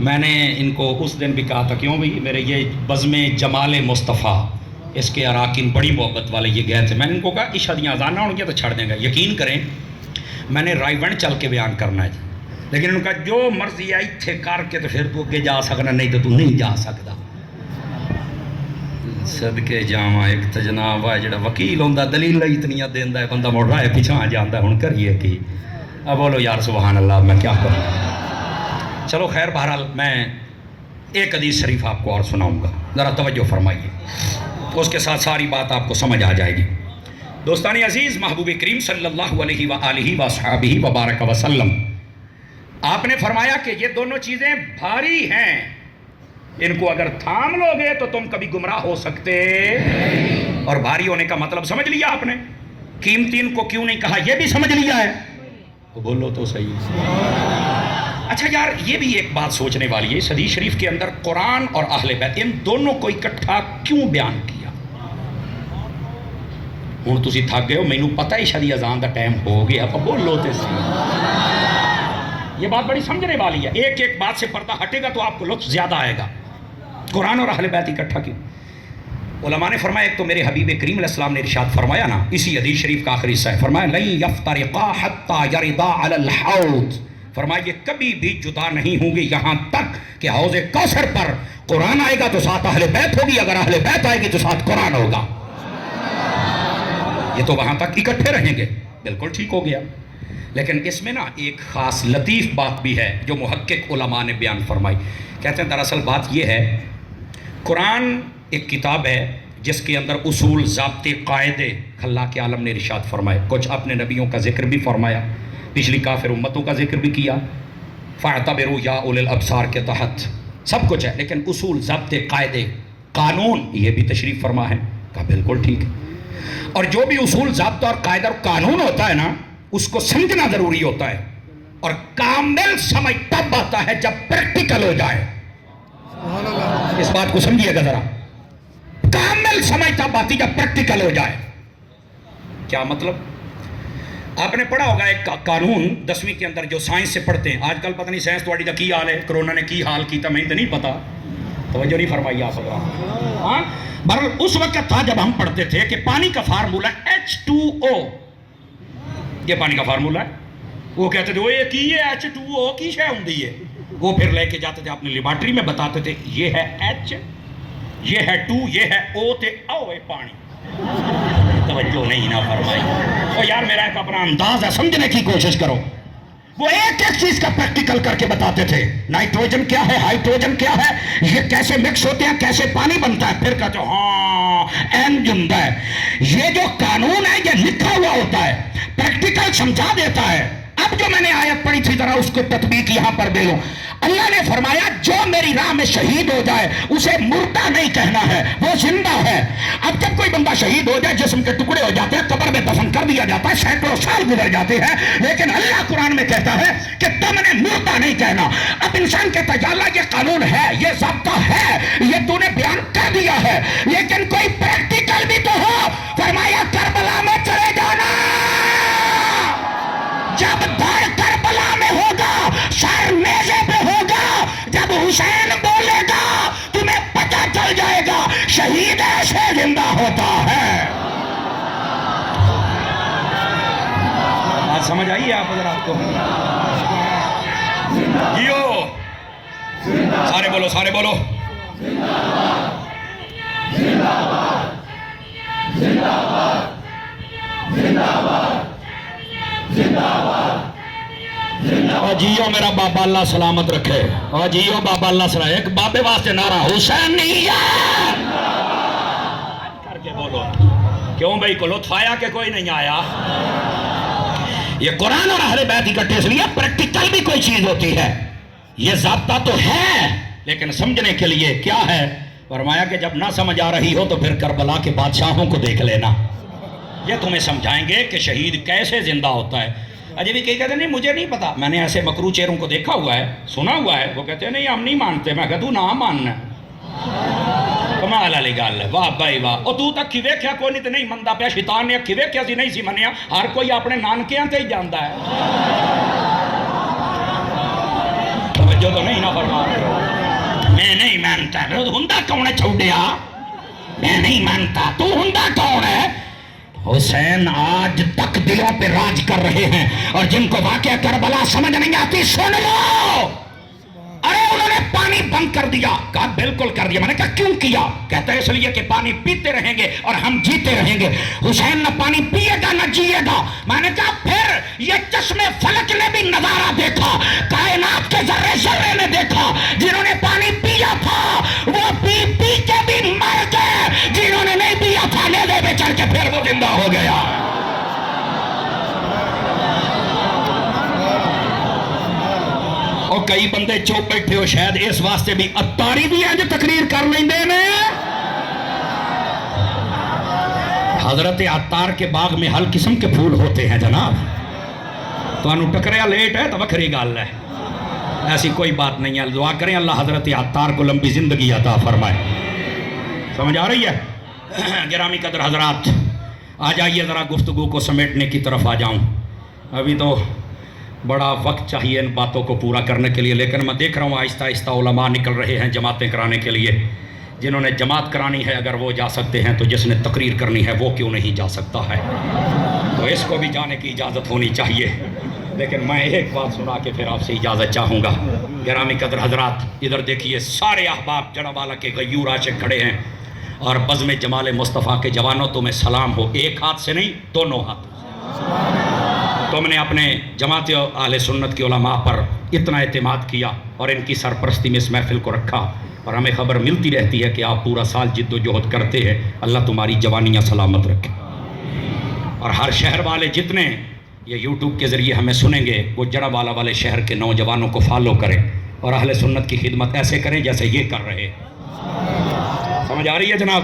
[SPEAKER 1] میں نے ان کو اس دن بھی کہا تھا کیوں بھئی میرے یہ بزم جمال مصطفیٰ اس کے اراکین بڑی محبت والے یہ گئے تھے. میں نے ان کو کہا عشاء دیاں اذاناں ہوں گی تو چھڑ دیں گا. یقین کریں میں نے رائے ون چل کے بیان کرنا ہے، لیکن ان کا جو مرضی آئی تھے کر کے تو پھر تو اگے جا سکنا، نہیں تو نہیں جا سکتا. صدقے جاواں ایک تو جناب ہے جڑا وکیل ہوندا دلیل اتنیاں دیندا ہے، بندہ مڑ رہا ہے پیچھے جاندا ہے. ہن کریے کی؟ اب بولو یار سبحان اللہ، میں کیا کروں. چلو خیر بہرحال میں ایک حدیث شریف آپ کو اور سناؤں گا، ذرا توجہ فرمائیے، اس کے ساتھ ساری بات آپ کو سمجھ آ جائے گی. دوستان عزیز، محبوب کریم صلی اللہ علیہ وآلہ وصحبہ وبارک وسلم آپ نے فرمایا کہ یہ دونوں چیزیں بھاری ہیں، ان کو اگر تھام لو گے تو تم کبھی گمراہ ہو سکتے. اور بھاری ہونے کا مطلب سمجھ لیا آپ نے؟ قیمتی ان کو کیوں نہیں کہا یہ بھی سمجھ لیا ہے؟ تو بولو تو صحیح. اچھا یار یہ بھی ایک بات سوچنے والی ہے، اس حدیث شریف کے اندر قرآن اور اہل بیت ان دونوں کو اکٹھا کیوں بیان کیا؟ ہوں تسی تھک گئے ہو، مینوں پتہ ہے عشاء دی اذان دا ٹائم ہو گیا، اب بولو تے صحیح. یہ بات بڑی سمجھنے والی ہے. ایک ایک بات سے پردہ ہٹے گا تو آپ کو لطف زیادہ آئے گا. قرآن اور اہل بیت اکٹھا کیوں؟ علماء نے فرمایا ایک تو میرے حبیب کریم علیہ السلام نے ارشاد فرمایا نا، اسی حدیث شریف کا آخری حصہ ہے، فرمایا لن یفترقا حتی یردا علی الحوض. فرمایا یہ کبھی بھی جدا نہیں ہوں گے یہاں تک کہ حوض کوثر پر قرآن آئے گا تو ساتھ اہل بیت ہوگی، اگر اہل بیت آئے گی تو ساتھ قرآن ہوگا. یہ تو وہاں تک اکٹھے رہیں گے. بالکل ٹھیک ہو گیا. لیکن اس میں نا ایک خاص لطیف بات بھی ہے جو محقق علماء نے بیان فرمائی. کہتے ہیں دراصل بات یہ ہے، قرآن ایک کتاب ہے جس کے اندر اصول، ضابطے، قاعدے اللہ کے عالم نے ارشاد فرمائے. کچھ اپنے نبیوں کا ذکر بھی فرمایا، پچھلی کافر امتوں کا ذکر بھی کیا، فَاعْتَبِرُوا يَا أُولِي الْأَبْصَارِ کے تحت سب کچھ ہے. لیکن اصول، ضابطے، قاعدے، قانون یہ بھی تشریف فرما ہے. کہا بالکل ٹھیک ہے. اور جو بھی اصول، ضابطہ اور قاعدہ اور قانون ہوتا ہے نا اس کو سمجھنا ضروری ہوتا ہے. اور کامل سمجھ تب آتا ہے جب پریکٹیکل ہو جائے. اس بات کو سمجھیے گا ذرا. کامل سمجھ تب آتی جب پریکٹیکل ہو جائے. کیا مطلب؟ آپ نے پڑھا ہوگا ایک قانون 10ویں کے اندر جو سائنس سے پڑھتے ہیں. آج کل پتہ نہیں سائنس تھوڑی دا کی حال ہے, کرونا نے کی حال کی, میں تو نہیں پتا, توجہ نہیں فرمائی آپ حضرات. ہاں بہرحال اس وقت تھا جب ہم پڑھتے تھے کہ پانی کا فارمولا H2O, یہ پانی کا فارمولا ہے. وہ کہتے تھے وہ یہ کی ہے H2O کی شے ہوندی ہے. وہ پھر لے کے جاتے تھے اپنی لیبارٹری میں, بتاتے تھے یہ ہے H, یہ ہے 2, یہ ہے O تے او ہے پانی. توجہ نہیں نہ فرمائی. او یار میرا ایک اپنا انداز ہے, سمجھنے کی کوشش کرو. وہ ایک ایک چیز کا پریکٹیکل کر کے بتاتے تھے. نائٹروجن کیا ہے, ہائیڈروجن کیا ہے, یہ کیسے مکس ہوتے ہیں, کیسے پانی بنتا ہے. پھر کہتے ہاں این جمدہ ہے. یہ جو قانون ہے یہ لکھا ہوا ہوتا ہے, پریکٹیکل سمجھا دیتا ہے. اب جو میں نے آیت پڑھی تھی ذرا اس کو تطبیق یہاں پر دے لو. اللہ نے فرمایا جو میری راہ میں شہید ہو جائے اسے مردہ نہیں کہنا ہے, وہ زندہ ہے. اب جب کوئی بندہ شہید ہو جائے, جسم کے ٹکڑے ہو جاتے ہیں, قبر میں دفن کر دیا جاتا ہے, سینکڑوں سال گزر جاتے ہیں, لیکن اللہ قرآن میں کہتا ہے کہ تم نے مردہ نہیں کہنا. اب انسان کہتا ہے یا اللہ یہ قانون ہے, یہ ضابطہ ہے, یہ تو نے بیان کر دیا ہے, لیکن کوئی پریکٹیکل بھی تو ہو. فرمایا کربلا میں چلے جانا. جب دھڑ کربلا میں ہوگا, سر نیزے پہ ہوگا, جب حسین بولے گا تمہیں پتہ چل جائے گا شہید ایسے زندہ ہوتا ہے. آج سمجھ آئیے آپ حضرات کو؟ جیو سارے بولو, سارے بولو. جیو میرا بابا اللہ سلامت رکھے. جیو بابا اللہ سلامت. ایک بابے واسطے نعرہ حسینیت کر کے بولو. کیوں بھائی کو لطف آیا کہ کوئی نہیں آیا؟ یہ قرآن اور اہل بیت اکٹھے اس لیے پریکٹیکل بھی کوئی چیز ہوتی ہے. یہ ضابطہ تو ہے لیکن سمجھنے کے لیے کیا ہے. فرمایا کہ جب نہ سمجھ آ رہی ہو تو پھر کربلا کے بادشاہوں کو دیکھ لینا, یہ تمہیں سمجھائیں گے کہ شہید کیسے زندہ ہوتا ہے. اجے بھی کئی کہتے ہیں نہیں مجھے نہیں پتا, میں نے ایسے مکرو چہروں کو دیکھا ہوا ہے, سنا ہوا ہے. وہ کہتے ہیں نہیں ہم نہیں مانتے. میں کہتا ہوں نہ ماننا. کمال والی گل ہے. واہ بھائی واہ. اور تو اکھی ویکھیا کوئی نہیں تے نہیں مندا پیا. شیطان نے اکھی ویکھیا سی نہیں سی منیا. ہر کوئی اپنے نانکیاں تے ہی جاندا ہے. توجہ تو نہیں نہ فرما رہے ہو. میں نہیں مانتا. ہندا کون ہے چھوڑیا؟ میں نہیں مانتا. تو ہندا کون ہے؟ حسین آج تک دلوں پہ راج کر رہے ہیں, اور جن کو واقعہ کربلا سمجھ نہیں آتی سن لو. ارے انہوں نے پانی بند کر دیا. کہا بالکل کر دیا. میں نے کہا کیوں کیا؟ کہتا ہے اس لیے کہ پانی پیتے رہیں گے اور ہم جیتے رہیں گے. حسین نہ پانی پیے گا نہ جیے گا. میں نے کہا پھر یہ چشمے فلک نے بھی نظارہ دیکھا, کائنات کے ذرے ذرے نے دیکھا. جنہوں نے پانی پیا تھا وہ پی پی کے بھی مر گئے, جنہوں نے نہیں پیا تھا نیزے پہ چڑھ کے پھر وہ زندہ ہو گیا. اور کئی بندے چوپ بیٹھے ہو شاید اس واسطے بھی اتاری بھی ہے جو تقریر کر لیں دے میں. حضرت عطار کے باغ میں ہر قسم کے پھول ہوتے ہیں جناب. تو انہوں ٹکریا لیٹ ہے تو وکھری گال ہے, ایسی کوئی بات نہیں ہے. دعا کریں اللہ حضرت عطار کو لمبی زندگی عطا فرمائے. سمجھ آ رہی ہے؟ گرامی قدر حضرات آ جائیے ذرا گفتگو کو سمیٹنے کی طرف آ جاؤں. ابھی تو بڑا وقت چاہیے ان باتوں کو پورا کرنے کے لیے, لیکن میں دیکھ رہا ہوں آہستہ آہستہ علماء نکل رہے ہیں جماعتیں کرانے کے لیے. جنہوں نے جماعت کرانی ہے اگر وہ جا سکتے ہیں تو جس نے تقریر کرنی ہے وہ کیوں نہیں جا سکتا ہے؟ تو اس کو بھی جانے کی اجازت ہونی چاہیے. لیکن میں ایک بات سنا کے پھر آپ سے اجازت چاہوں گا. گرامی قدر حضرات ادھر دیکھیے, سارے احباب جڑا والا کے غیور عاشق کھڑے ہیں, اور بزم جمال مصطفیٰ کے جوانوں تمہیں سلام ہو. ایک ہاتھ سے نہیں, دونوں ہاتھ. تم نے اپنے جماعت اہل سنت کی علماء پر اتنا اعتماد کیا اور ان کی سرپرستی میں اس محفل کو رکھا, اور ہمیں خبر ملتی رہتی ہے کہ آپ پورا سال جد و جہد کرتے ہیں. اللہ تمہاری جوانیاں سلامت رکھے. اور ہر شہر والے جتنے یہ یوٹیوب کے ذریعے ہمیں سنیں گے وہ جڑا والا والے شہر کے نوجوانوں کو فالو کریں اور اہل سنت کی خدمت ایسے کریں جیسے یہ کر رہے. سمجھ آ رہی ہے جناب؟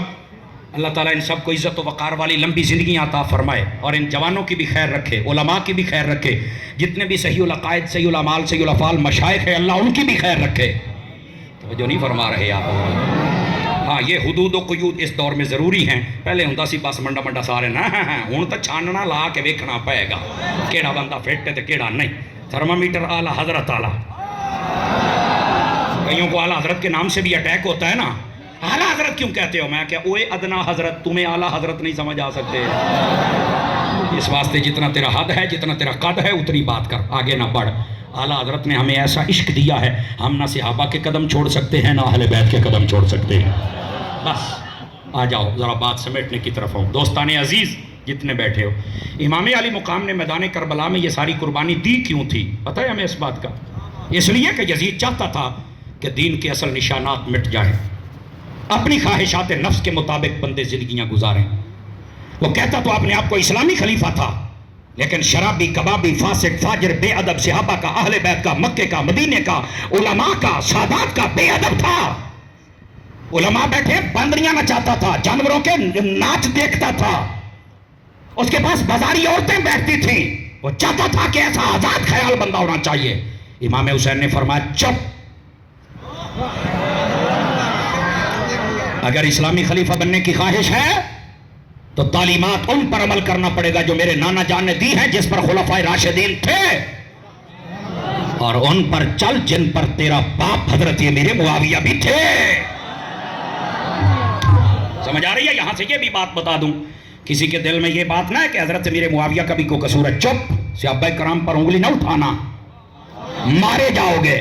[SPEAKER 1] اللہ تعالیٰ ان سب کو عزت و وقار والی لمبی زندگی عطا فرمائے, اور ان جوانوں کی بھی خیر رکھے, علماء کی بھی خیر رکھے. جتنے بھی صحیح العقائد, صحیح الاعمال, صحیح الافعال مشائخ ہیں اللہ ان کی بھی خیر رکھے. توجہ نہیں فرما رہے آپ؟ ہاں یہ حدود و قیود اس دور میں ضروری ہیں. پہلے ہوندا سی بس منڈا منڈا سارے نا ہن تو چھاننا لا کے ویکھنا پائے گا کیڑا بندہ فٹ ہے تے کیڑا نہیں. تھرمامیٹر اعلیٰ حضرت اعلیٰ. کئیوں کو اعلیٰ حضرت کے نام سے بھی اٹیک ہوتا ہے نا. اعلیٰ حضرت کیوں کہتے ہو؟ میں کیا اوے ادنا حضرت، تمہیں اعلیٰ حضرت نہیں سمجھ آ سکتے. اس واسطے جتنا تیرا حد ہے، جتنا تیرا قد ہے، اتنی بات کر، آگے نہ بڑھ. اعلیٰ حضرت نے ہمیں ایسا عشق دیا ہے، ہم نہ صحابہ کے قدم چھوڑ سکتے ہیں، نہ اہل بیت کے قدم چھوڑ سکتے ہیں. بس آ جاؤ ذرا بات سمیٹنے کی طرف ہوں. دوستان عزیز جتنے بیٹھے ہو، امام علی مقام نے میدان کربلا میں یہ ساری قربانی دی کیوں تھی؟ پتہ ہے ہمیں اس بات کا؟ اس لیے کہ یزید چاہتا تھا کہ دین کے اصل نشانات مٹ جائیں، اپنی خواہشات نفس کے مطابق بندے زندگیاں گزاریں. وہ کہتا تو اپنے آپ کو اسلامی خلیفہ تھا، لیکن شرابی، کبابی، فاسق، فاجر، بے ادب صحابہ کا، اہل بیت کا، مکے کا، مدینے کا، علماء کا، سادات کا بے ادب تھا. علماء بیٹھے بندریاں نچاتا تھا، جانوروں کے ناچ دیکھتا تھا. اس کے پاس بازاری عورتیں بیٹھتی تھیں. وہ چاہتا تھا کہ ایسا آزاد خیال بندہ ہونا چاہیے. امام حسین نے فرمایا چپ، اگر اسلامی خلیفہ بننے کی خواہش ہے تو تعلیمات ان پر عمل کرنا پڑے گا جو میرے نانا جان نے دی ہیں، جس پر خلفائے راشدین تھے، اور ان پر چل جن پر تیرا باپ حضرت امیر معاویہ بھی تھے. سمجھ آ رہی ہے؟ یہاں سے یہ بھی بات بتا دوں، کسی کے دل میں یہ بات نہ ہے کہ حضرت امیر معاویہ کا بھی کوئی قصور ہے. چپ، صحابہ کرام پر انگلی نہ اٹھانا، مارے جاؤ گے.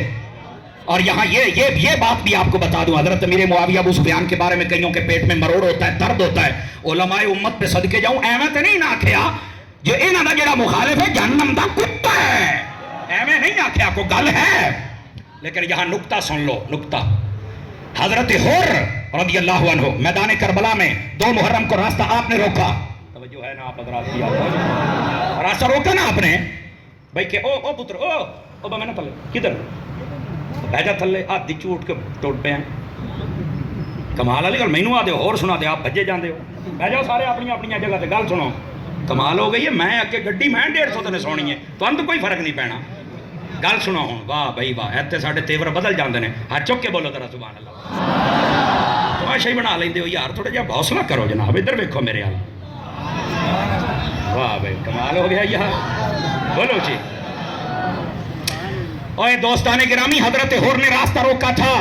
[SPEAKER 1] اور یہاں یہ بات بھی آپ کو بتا دوں، حضرت امیر معاویہ ابو سفیان کے بارے میں کئیوں کے پیٹ میں مروڑ ہوتا ہے، درد ہوتا ہے. علماء امت پہ صدقے جاؤں، ایویں تے نہیں آکھیا جو انہاں دا جڑا مخالف ہے جہنم دا کتا ہے، ایویں نہیں آکھیا، کو گل ہے. لیکن یہاں نکتہ سن لو، نکتہ. حضرت حر رضی اللہ عنہ میدان کربلا میں 2 محرم کو راستہ آپ نے روکا. توجہ ہے نا آپ حضرات کی؟ راستہ روکا نا آپ نے بھائی کہ او پتر او میں نہ تھلے کدھر بھیجا تھلے ہاتھ دی چوٹ کے ٹوٹ پہ ہیں. کمال علی گل مینوں آ دے اور سنا دے، آپ بھجے جاندے ہو. بہ جاؤ سارے اپنی اپنی جگہ تے. گل سنو، کمال ہو گئی ہے. میں اگے گڈی میں 150 تے سونی ہے، تھانوں تو کوئی فرق نہیں پینا. گل سنو ہوں، واہ بھائی واہ، ایتھے ساڈے تیور بدل جاندے نے. ہاتھ چک کے بولو ذرا سبحان اللہ. تماشا ہی بنا لیندے ہو یار، تھوڑا جہا حوصلہ کرو جناب. ادھر ویکھو میرے حال. واہ بھائی کمال ہو گیا یار، بولو جی. اوے دوستان گرامی، حضرت حر نے راستہ روکا تھا.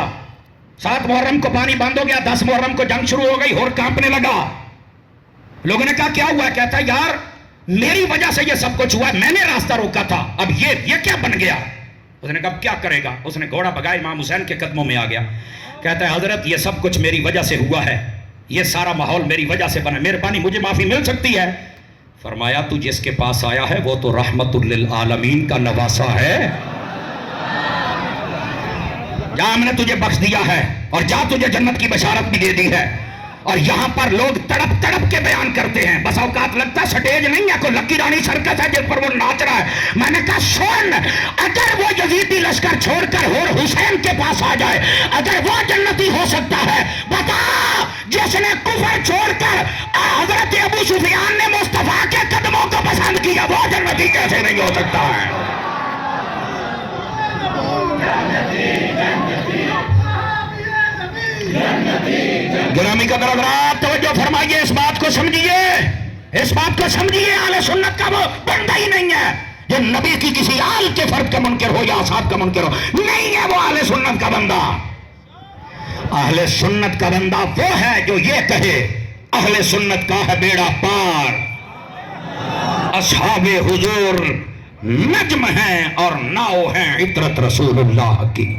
[SPEAKER 1] 7 محرم کو پانی بند ہو گیا، 10 محرم کو جنگ شروع ہو گئی. حر کانپنے لگا. لوگوں نے کہا کیا ہوا؟ کہتا یار میری وجہ سے یہ سب کچھ ہوا ہے، میں نے راستہ روکا تھا، اب یہ کیا بن گیا؟ اس نے کہا کیا کرے گا؟ اس نے گھوڑا بھگایا، امام حسین کے قدموں میں آ گیا. کہتا ہے حضرت یہ سب کچھ میری وجہ سے ہوا ہے، یہ سارا ماحول میری وجہ سے بنا، مہربانی مجھے معافی مل سکتی ہے؟ فرمایا تو جس کے پاس آیا ہے وہ تو رحمت للعالمین کا نواسا ہے. جا ہم نے تجھے بخش دیا ہے، اور جا تجھے جنت کی بشارت بھی دے دی ہے. اور یہاں پر لوگ تڑپ تڑپ کے بیان کرتے ہیں. بس اوقات لگتا ہے سٹیج نہیں ہے، کوئی لکی رانی سرکس ہے جس پر وہ ناچ رہا ہے. میں نے کہا سن، اگر وہ یزیدی لشکر چھوڑ کر حور حسین کے پاس آ جائے، اگر وہ جنتی ہو سکتا ہے، بتا جس نے کفر چھوڑ کر حضرت ابو سفیان نے مصطفیٰ کے قدموں کو پسند کیا، وہ جنتی کیسے نہیں ہو سکتا ہے؟ گرامی کا درجات توجہ فرمائیے، اس بات کو سمجھیے، اس بات کو سمجھیے. اہل سنت کا وہ بندہ ہی نہیں ہے جو نبی کی کسی آل کے فرد کا منکر ہو یا اصحاب کا منکر ہو، نہیں ہے وہ اہل سنت کا بندہ. اہل سنت کا بندہ وہ ہے جو یہ کہے اہل سنت کا ہے بیڑا پار، اصحاب حضور نجم ہیں اور ناؤ ہیں عطرت رسول اللہ کی.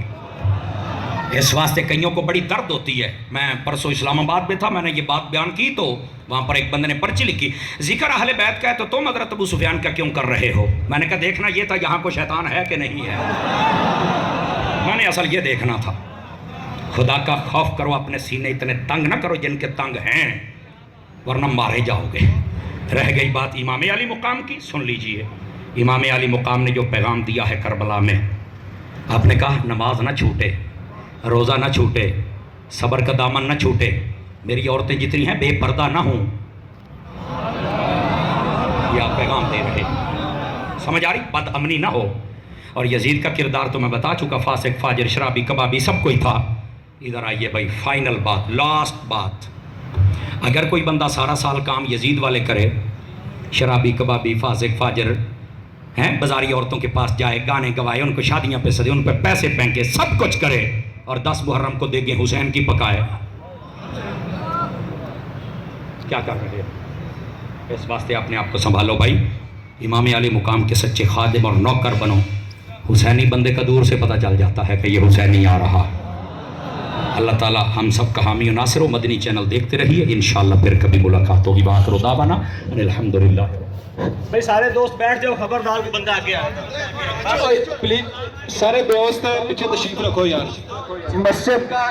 [SPEAKER 1] اس واسطے کئیوں کو بڑی درد ہوتی ہے. میں پرسوں اسلام آباد میں تھا، میں نے یہ بات بیان کی تو وہاں پر ایک بندے نے پرچی لکھی، ذکر اہل بیت کا ہے تو تم حضرت ابو سفیان کا کیوں کر رہے ہو؟ میں نے کہا دیکھنا یہ تھا یہاں کو شیطان ہے کہ نہیں ہے. میں نے اصل یہ دیکھنا تھا. خدا کا خوف کرو، اپنے سینے اتنے تنگ نہ کرو جن کے تنگ ہیں، ورنہ مارے جاؤ گے. رہ گئی بات امام علی مقام کی، سن لیجئے. امام علی مقام نے جو پیغام دیا ہے کربلا میں، آپ نے کہا نماز نہ چھوٹے، روزہ نہ چھوٹے، صبر کا دامن نہ چھوٹے، میری عورتیں جتنی ہیں بے پردہ نہ ہوں. یہ آپ پیغام دے رہے، سمجھ آ رہی؟ بد امنی نہ ہو. اور یزید کا کردار تو میں بتا چکا، فاسق، فاجر، شرابی، کبابی سب کوئی تھا. ادھر آئیے بھائی، فائنل بات، لاسٹ بات. اگر کوئی بندہ سارا سال کام یزید والے کرے، شرابی کبابی فاسق فاجر ہیں، بازاری عورتوں کے پاس جائے، گانے گوائے، ان کو شادیاں پہ سدے، ان پہ پیسے پھینکے، سب کچھ کرے، اور 10 محرم کو دیگیں حسین کی پکائے، کیا کر رہے ہیں؟ اس واسطے اپنے آپ کو سنبھالو بھائی. امام علی مقام کے سچے خادم اور نوکر بنو. حسینی بندے کا دور سے پتہ چل جاتا ہے کہ یہ حسینی آ رہا. اللہ تعالیٰ ہم سب کا حامی و ناصر ہو. مدنی چینل دیکھتے رہیے، انشاءاللہ پھر کبھی ملاقات ہوگی. وآخر دعوانا ان الحمدللہ.
[SPEAKER 3] بھائی سارے دوست بیٹھ جاؤ، خبردار کو بندہ آگے آئے.
[SPEAKER 2] پلیز سارے دوست پیچھے تشریف رکھو یار.
[SPEAKER 3] مسجد